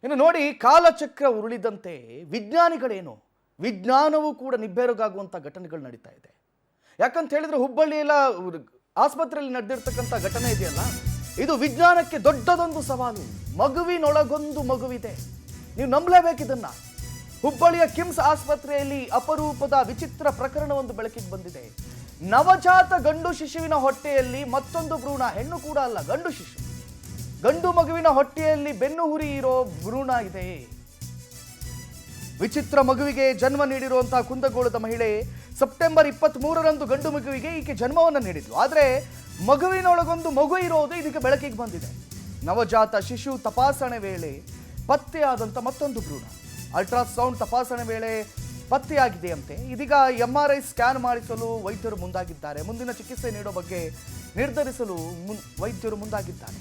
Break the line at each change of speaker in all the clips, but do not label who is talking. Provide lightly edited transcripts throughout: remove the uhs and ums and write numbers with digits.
ಇನ್ನು ನೋಡಿ, ಕಾಲಚಕ್ರ ಉರುಳಿದಂತೆ ವಿಜ್ಞಾನಿಗಳೇನು, ವಿಜ್ಞಾನವೂ ಕೂಡ ನಿಬ್ಬೆರಗಾಗುವಂಥ ಘಟನೆಗಳು ನಡೀತಾ ಇದೆ. ಯಾಕಂತ ಹೇಳಿದ್ರೆ ಹುಬ್ಬಳ್ಳಿಯೆಲ್ಲ ಆಸ್ಪತ್ರೆಯಲ್ಲಿ ನಡೆದಿರ್ತಕ್ಕಂಥ ಘಟನೆ ಇದೆಯಲ್ಲ, ಇದು ವಿಜ್ಞಾನಕ್ಕೆ ದೊಡ್ಡದೊಂದು ಸವಾಲು. ಮಗುವಿನೊಳಗೊಂದು ಮಗುವಿದೆ, ನೀವು ನಂಬಲೇಬೇಕು ಇದನ್ನ. ಹುಬ್ಬಳ್ಳಿಯ ಕಿಮ್ಸ್ ಆಸ್ಪತ್ರೆಯಲ್ಲಿ ಅಪರೂಪದ ವಿಚಿತ್ರ ಪ್ರಕರಣವೊಂದು ಬೆಳಕಿಗೆ ಬಂದಿದೆ. ನವಜಾತ ಗಂಡು ಶಿಶುವಿನ ಹೊಟ್ಟೆಯಲ್ಲಿ ಮತ್ತೊಂದು ಭ್ರೂಣ, ಹೆಣ್ಣು ಕೂಡ ಅಲ್ಲ, ಗಂಡು ಶಿಶು, ಗಂಡು ಮಗುವಿನ ಹೊಟ್ಟೆಯಲ್ಲಿ ಬೆನ್ನು ಹುರಿ ಇರೋ ಭ್ರೂಣ ಇದೆ. ವಿಚಿತ್ರ ಮಗುವಿಗೆ ಜನ್ಮ ನೀಡಿರುವಂತಹ ಕುಂದಗೋಳದ ಮಹಿಳೆ ಸೆಪ್ಟೆಂಬರ್ 23ರಂದು ಗಂಡು ಮಗುವಿಗೆ ಈಕೆ ಜನ್ಮವನ್ನು ನೀಡಿದ್ಲು. ಆದರೆ ಮಗುವಿನೊಳಗೊಂದು ಮಗು ಇರೋದು ಇದಕ್ಕೆ ಬೆಳಕಿಗೆ ಬಂದಿದೆ. ನವಜಾತ ಶಿಶು ತಪಾಸಣೆ ವೇಳೆ ಪತ್ತೆಯಾದಂಥ ಮತ್ತೊಂದು ಭ್ರೂಣ ಅಲ್ಟ್ರಾಸೌಂಡ್ ತಪಾಸಣೆ ವೇಳೆ ಪತ್ತೆಯಾಗಿದೆಯಂತೆ. ಇದೀಗ MRI ಸ್ಕ್ಯಾನ್ ಮಾಡಿಸಲು ವೈದ್ಯರು ಮುಂದಾಗಿದ್ದಾರೆ. ಮುಂದಿನ ಚಿಕಿತ್ಸೆ ನೀಡೋ ಬಗ್ಗೆ ನಿರ್ಧರಿಸಲು ವೈದ್ಯರು ಮುಂದಾಗಿದ್ದಾರೆ.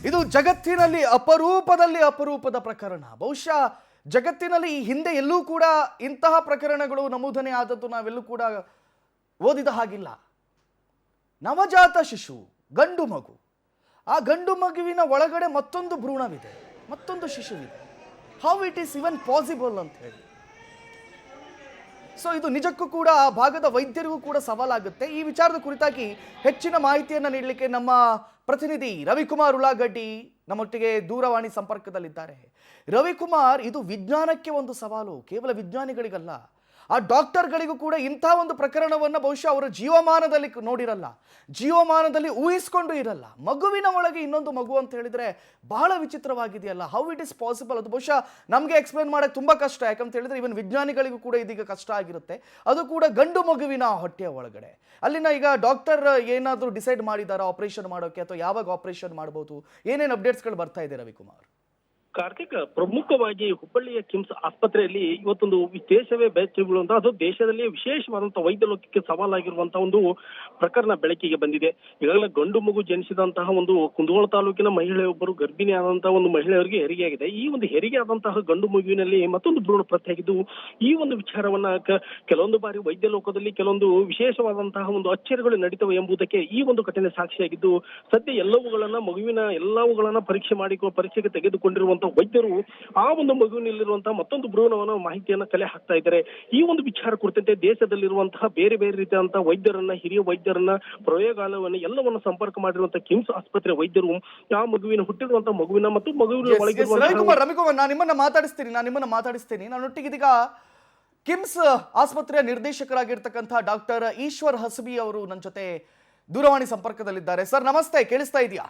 ಇದು ಜಗತ್ತಿನಲ್ಲಿ ಅಪರೂಪದ ಪ್ರಕರಣ. ಬಹುಶಃ ಜಗತ್ತಿನಲ್ಲಿ ಈ ಹಿಂದೆ ಎಲ್ಲೂ ಕೂಡ ಇಂತಹ ಪ್ರಕರಣಗಳು ನಮೂದನೆ ಆದದ್ದು ನಾವೆಲ್ಲೂ ಕೂಡ ಓದಿದ ಹಾಗಿಲ್ಲ. ನವಜಾತ ಶಿಶು, ಗಂಡು ಮಗು, ಆ ಗಂಡು ಮಗುವಿನ ಒಳಗಡೆ ಮತ್ತೊಂದು ಭ್ರೂಣವಿದೆ, ಮತ್ತೊಂದು ಶಿಶುವಿದೆ. How it is even possible ಅಂತ ಹೇಳಿ. ಸೊ ಇದು ನಿಜಕ್ಕೂ ಕೂಡ ಆ ಭಾಗದ ವೈದ್ಯರಿಗೂ ಕೂಡ ಸವಾಲಾಗುತ್ತೆ. ಈ ವಿಚಾರದ ಕುರಿತಾಗಿ ಹೆಚ್ಚಿನ ಮಾಹಿತಿಯನ್ನು ನೀಡಲಿಕ್ಕೆ ನಮ್ಮ ಪ್ರತಿನಿಧಿ ರವಿಕುಮಾರ್ ಉಳ್ಳಾಗಡ್ಡಿ ನಮ್ಮೊಟ್ಟಿಗೆ ದೂರವಾಣಿ ಸಂಪರ್ಕದಲ್ಲಿದ್ದಾರೆ. ರವಿಕುಮಾರ್, ಇದು ವಿಜ್ಞಾನಕ್ಕೆ ಒಂದು ಸವಾಲು, ಕೇವಲ ವಿಜ್ಞಾನಿಗಳಿಗಲ್ಲ, ಆ ಡಾಕ್ಟರ್ಗಳಿಗೂ ಕೂಡ ಇಂಥ ಒಂದು ಪ್ರಕರಣವನ್ನು ಬಹುಶಃ ಅವರ ಜೀವಮಾನದಲ್ಲಿ ನೋಡಿರಲ್ಲ, ಜೀವಮಾನದಲ್ಲಿ ಊಹಿಸ್ಕೊಂಡು ಇರಲ್ಲ. ಮಗುವಿನ ಒಳಗೆ ಇನ್ನೊಂದು ಮಗು ಅಂತ ಹೇಳಿದ್ರೆ ಬಹಳ ವಿಚಿತ್ರವಾಗಿದೆಯಲ್ಲ. How it is possible? ಅದು ಬಹುಶಃ ನಮಗೆ ಎಕ್ಸ್ಪ್ಲೇನ್ ಮಾಡೋಕ್ಕೆ ತುಂಬ ಕಷ್ಟ. ಯಾಕಂತ ಹೇಳಿದ್ರೆ ಇವನ್ ವಿಜ್ಞಾನಿಗಳಿಗೂ ಕೂಡ ಇದೀಗ ಕಷ್ಟ ಆಗಿರುತ್ತೆ, ಅದು ಕೂಡ ಗಂಡು ಮಗುವಿನ ಹೊಟ್ಟೆಯ ಒಳಗಡೆ. ಅಲ್ಲಿನ ಈಗ ಡಾಕ್ಟರ್ ಏನಾದರೂ ಡಿಸೈಡ್ ಮಾಡಿದಾರಾ ಆಪರೇಷನ್ ಮಾಡೋಕ್ಕೆ, ಅಥವಾ ಯಾವಾಗ ಆಪರೇಷನ್ ಮಾಡ್ಬೋದು? ಏನೇನು ಅಪ್ಡೇಟ್ಸ್ಗಳು ಬರ್ತಾ ಇದೆ ರವಿಕುಮಾರ್?
ಕಾರ್ತಿಕ್, ಪ್ರಮುಖವಾಗಿ ಹುಬ್ಬಳ್ಳಿಯ ಕಿಮ್ಸ್ ಆಸ್ಪತ್ರೆಯಲ್ಲಿ ಇವತ್ತೊಂದು ದೇಶವೇ ಬೆಚ್ಚಿ ಬೀಳುವಂತಹ, ಅದು ದೇಶದಲ್ಲಿ ವಿಶೇಷವಾದಂತಹ ವೈದ್ಯ ಲೋಕಕ್ಕೆ ಸವಾಲಾಗಿರುವಂತಹ ಒಂದು ಪ್ರಕರಣ ಬೆಳಕಿಗೆ ಬಂದಿದೆ. ಈಗಾಗಲೇ ಗಂಡು ಮಗು ಜನಿಸಿದಂತಹ ಒಂದು ಕುಂದಗೋಳ ತಾಲೂಕಿನ ಮಹಿಳೆಯೊಬ್ಬರು ಗರ್ಭಿಣಿ ಆದಂತಹ ಒಂದು ಮಹಿಳೆಯರಿಗೆ ಹೆರಿಗೆಯಾಗಿದೆ. ಈ ಒಂದು ಹೆರಿಗೆ ಆದಂತಹ ಗಂಡು ಮಗುವಿನಲ್ಲಿ ಮತ್ತೊಂದು ಭ್ರೂಣ ಪತ್ತೆಯಾಗಿದ್ದು, ಈ ಒಂದು ವಿಚಾರವನ್ನ ಕೆಲವೊಂದು ಬಾರಿ ವೈದ್ಯ ಲೋಕದಲ್ಲಿ ಕೆಲವೊಂದು ವಿಶೇಷವಾದಂತಹ ಒಂದು ಅಚ್ಚರಿಗಳು ನಡೀತವೆ ಎಂಬುದಕ್ಕೆ ಈ ಒಂದು ಘಟನೆ ಸಾಕ್ಷಿಯಾಗಿದ್ದು, ಸದ್ಯ ಎಲ್ಲವುಗಳನ್ನ ಪರೀಕ್ಷೆಗೆ ತೆಗೆದುಕೊಂಡಿರುವಂತಹ ವೈದ್ಯರು ಆ ಒಂದು ಮಗುವಿನಲ್ಲಿರುವಂತಹ ಮತ್ತೊಂದು ಭ್ರೂಣವನ್ನು ಮಾಹಿತಿಯನ್ನ ಕಲೆ ಹಾಕ್ತಾ ಇದ್ದಾರೆ. ಈ ಒಂದು ವಿಚಾರ ಕುರಿತಂತೆ ದೇಶದಲ್ಲಿರುವಂತಹ ಬೇರೆ ಬೇರೆ ರೀತಿಯಾದಂತಹ ವೈದ್ಯರನ್ನ, ಹಿರಿಯ ವೈದ್ಯರನ್ನ, ಪ್ರಯೋಗಾಲಯವನ್ನ ಎಲ್ಲವನ್ನ ಸಂಪರ್ಕ ಮಾಡಿರುವಂತಹ ಕಿಮ್ಸ್ ಆಸ್ಪತ್ರೆ ವೈದ್ಯರು ಆ ಮಗುವಿನ ಹುಟ್ಟಿರುವಂತಹ ಮಗುವಿನ ಮತ್ತು ಮಗುವಿನ ಒಳಗೆ
ರವಿಕುಮಾರ್, ನಾನು ನಿಮ್ಮನ್ನ ಮಾತಾಡಿಸ್ತೀನಿ. ನನ್ನೊಟ್ಟಿಗೆ ಇದೀಗ ಕಿಮ್ಸ್ ಆಸ್ಪತ್ರೆಯ ನಿರ್ದೇಶಕರಾಗಿರ್ತಕ್ಕಂತಹ ಡಾಕ್ಟರ್ ಈಶ್ವರ್ ಹಸಬಿ ಅವರು ನನ್ನ ಜೊತೆ ದೂರವಾಣಿ ಸಂಪರ್ಕದಲ್ಲಿದ್ದಾರೆ. ಸರ್ ನಮಸ್ತೆ, ಕೇಳಿಸ್ತಾ ಇದೆಯಾ?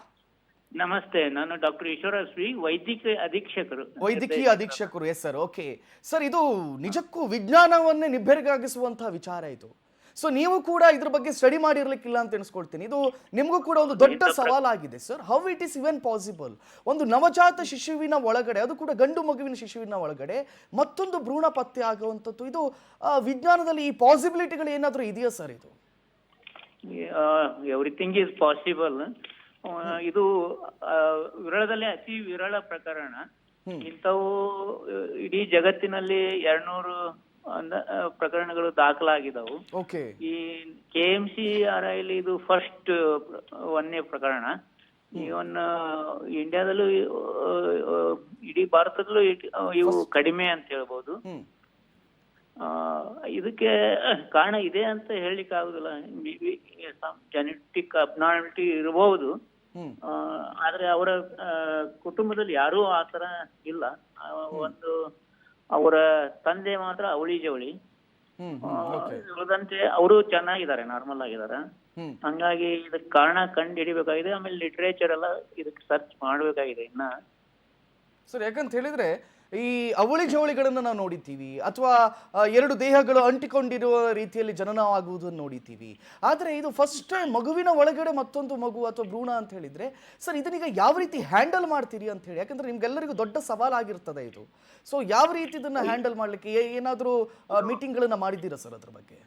ನಮಸ್ತೆ, ನಾನು ಡಾಕ್ಟರ್ ಈಶ್ವರ ಶ್ರೀ, ವೈದ್ಯಕೀಯ
ಅಧೀಕ್ಷಕರು. Yes sir, okay sir. ಇದು ನಿಜಕ್ಕೂ ವಿಜ್ಞಾನವನ್ನೇ ನಿಬ್ಬೆರಗಾಗಿಸುವಂತಹ ವಿಚಾರ ಇದು. ಸೊ ನೀವು ಕೂಡ ಇದ್ರ ಬಗ್ಗೆ ಸ್ಟಡಿ ಮಾಡಿರ್ಲಿಕ್ಕಿಲ್ಲ ಅಂತ ಎಣಿಸ್ಕೊಳ್ತೀನಿ. ಇದು ನಿಮಗೂ ಕೂಡ ಒಂದು ದೊಡ್ಡ ಸವಾಲಾಗಿದೆ sir. How it is even possible? ಒಂದು ನವಜಾತ ಶಿಶುವಿನ ಒಳಗಡೆ, ಅದು ಕೂಡ ಗಂಡು ಮಗುವಿನ ಶಿಶುವಿನ ಒಳಗಡೆ ಮತ್ತೊಂದು ಭ್ರೂಣ ಪತ್ತೆ ಆಗುವಂಥದ್ದು, ಇದು ವಿಜ್ಞಾನದಲ್ಲಿ ಈ ಪಾಸಿಬಿಲಿಟಿಗಳು ಏನಾದರೂ ಇದೆಯಾ ಸರ್? ಇದು
ಎವ್ರಿಥಿಂಗ್ ಈಸ್ ಪಾಸಿಬಲ್. ಇದು ವಿರಳದಲ್ಲಿ ಅತಿ ವಿರಳ ಪ್ರಕರಣ. ಇಂಥವು ಇಡೀ ಜಗತ್ತಿನಲ್ಲಿ 200 ಪ್ರಕರಣಗಳು ದಾಖಲಾಗಿದ್ದವು. ಈ KMCRI ಇದು ಫಸ್ಟ್ ಒಂದನೇ ಪ್ರಕರಣ. ಇವನ್ ಇಂಡಿಯಾದಲ್ಲೂ ಇಡೀ ಭಾರತದಲ್ಲೂ ಇವು ಕಡಿಮೆ ಅಂತ ಹೇಳ್ಬೋದು. ಇದಕ್ಕೆ ಕಾರಣ ಇದೆ ಅಂತ ಹೇಳಲಿಕ್ಕೆ ಆಗುದಿಲ್ಲ. ಜೆನೆಟಿಕ್ ಅಬ್ನಾರ್ಮಲಿಟಿ ಇರಬಹುದು, ಆದ್ರೆ ಅವರ ಕುಟುಂಬದಲ್ಲಿ ಯಾರೂ ಆತರ ಇಲ್ಲ. ಒಂದು ಅವರ ತಂದೆ ಮಾತ್ರ ಅವಳಿ ಜವಳಿ, ಉಳಿದಂತೆ ಅವರು ಚೆನ್ನಾಗಿದ್ದಾರೆ, ನಾರ್ಮಲ್ ಆಗಿದ್ದಾರೆ. ಹಂಗಾಗಿ ಇದಕ್ಕೆ ಕಾರಣ ಕಂಡು ಹಿಡಿಬೇಕಾಗಿದೆ. ಆಮೇಲೆ ಲಿಟರೇಚರ್ ಎಲ್ಲ ಇದಕ್ಕೆ ಸರ್ಚ್ ಮಾಡ್ಬೇಕಾಗಿದೆ ಇನ್ನ
ಸರ್. ಯಾಕಂತ ಹೇಳಿದ್ರೆ ಈ ಅವಳಿ ಜವಳಿಗಳನ್ನ ನಾವು ನೋಡಿದ್ದೀವಿ, ಅಥವಾ ಎರಡು ದೇಹಗಳು ಅಂಟಿಕೊಂಡಿರುವ ರೀತಿಯಲ್ಲಿ ಜನನವಾಗುವುದನ್ನು ನೋಡಿದ್ದೀವಿ. ಆದರೆ ಇದು ಫಸ್ಟ್ ಟೈಮ್ ಮಗುವಿನ ಒಳಗಡೆ ಮತ್ತೊಂದು ಮಗು ಅಥವಾ ಭ್ರೂಣ ಅಂತ ಹೇಳಿದ್ರೆ ಸರ್, ಇದನ್ನೀಗ ಯಾವ ರೀತಿ ಹ್ಯಾಂಡಲ್ ಮಾಡ್ತೀರಿ ಅಂತ ಹೇಳಿ? ಯಾಕಂದ್ರೆ ನಿಮ್ಗೆಲ್ಲರಿಗೂ ದೊಡ್ಡ ಸವಾಲಾಗಿರ್ತದೆ ಇದು. ಸೊ ಯಾವ ರೀತಿ ಇದನ್ನ ಹ್ಯಾಂಡಲ್ ಮಾಡ್ಲಿಕ್ಕೆ ಏನಾದರೂ ಮೀಟಿಂಗ್ಗಳನ್ನ ಮಾಡಿದ್ದೀರಾ ಸರ್ ಅದ್ರ ಬಗ್ಗೆ?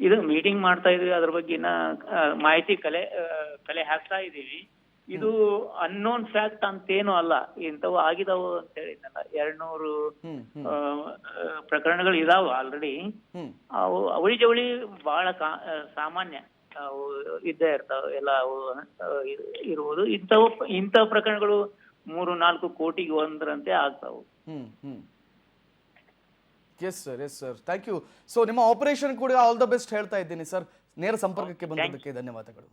ಇದು ಮೀಟಿಂಗ್ ಮಾಡ್ತಾ ಇದೀವಿ, ಅದ್ರ ಬಗ್ಗೆ ಮಾಹಿತಿ ಕಲೆ ಹಾಕ್ತಾ ಇದೀವಿ. ಇದು ಅನ್ನೋನ್ ಫ್ಯಾಕ್ಟ್ ಅಂತೇನು ಅಲ್ಲ, ಇಂಥವು ಆಗಿದಾವು ಅಂತ ಹೇಳಿದ್ನಲ್ಲ, 200 ಪ್ರಕರಣಗಳು ಇದಾವ ಆಲ್ರೆಡಿ. ಅವು ಅವಳಿ ಜವಳಿ ಬಹಳ ಸಾಮಾನ್ಯ, ಅವು ಇದ್ದೇ ಇರ್ತಾವ, ಎಲ್ಲ ಅವು ಇರುವುದು. ಇಂಥ ಪ್ರಕರಣಗಳು 3-4 ಕೋಟಿಗೆ ಒಂದರಂತೆ ಆಗ್ತಾವು.
Yes sir thank you. So ನಿಮ್ಮ ಆಪರೇಷನ್ ಕೂಡ ಆಲ್ ದ ಬೆಸ್ಟ್ ಹೇಳ್ತಾ ಇದ್ದೀನಿ ಸರ್. ನೇರ ಸಂಪರ್ಕಕ್ಕೆ ಬಂದದಕ್ಕೆ ಧನ್ಯವಾದಗಳು.